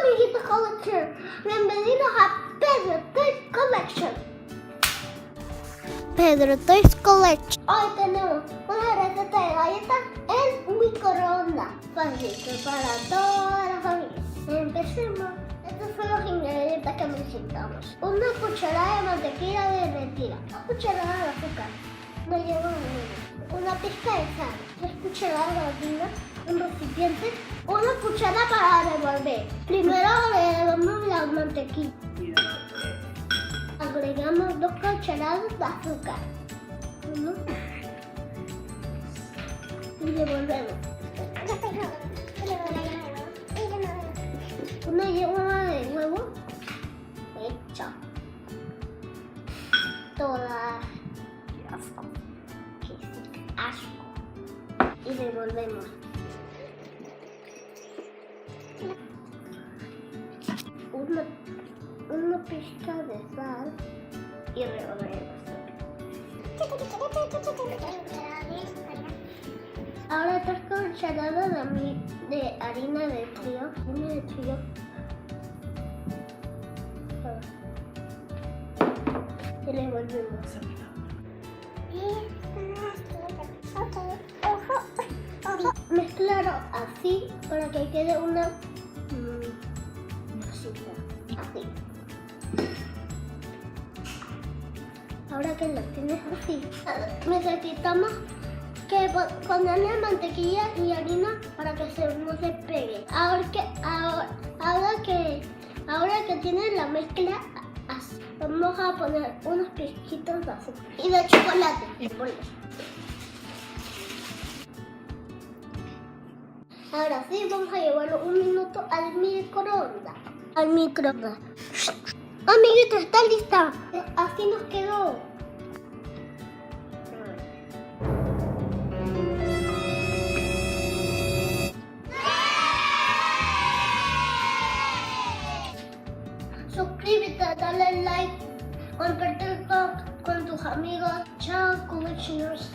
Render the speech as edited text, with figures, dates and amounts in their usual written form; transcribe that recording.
amiguitos Collection, bienvenidos a Pedro Toys Collection. Pedro Toys Collection. Hoy tenemos una receta de galletas en microondas. Fácil, para toda la familia. Empecemos. Estos son los ingredientes que necesitamos. Una cucharada de mantequilla derretida, una cucharada de azúcar, no lleva una pizca de sal, 3 cucharadas de harina, un recipiente, una cuchara para revolver. Primero agregamos la mantequilla. Agregamos 2 cucharadas de azúcar. Y revolvemos. Una yema de huevo hecha. Toda. Qué asco. Y revolvemos. Una pizca de sal y revolvemos. Ahora 3 cucharadas de harina de trigo. Y revolvemos. Mezclarlo así para que quede una masita. Así. Ahora que lo tienes así, necesitamos que ponerle mantequilla y harina para que no se pegue. Ahora que tienes la mezcla así, vamos a poner unos pizquitos de azúcar y de chocolate en polvo. Ahora sí, vamos a llevarlo un minuto al microondas. Amiguito, está lista. Así nos quedó. Suscríbete, dale like, comparte con tus amigos. Chao, Collectioners.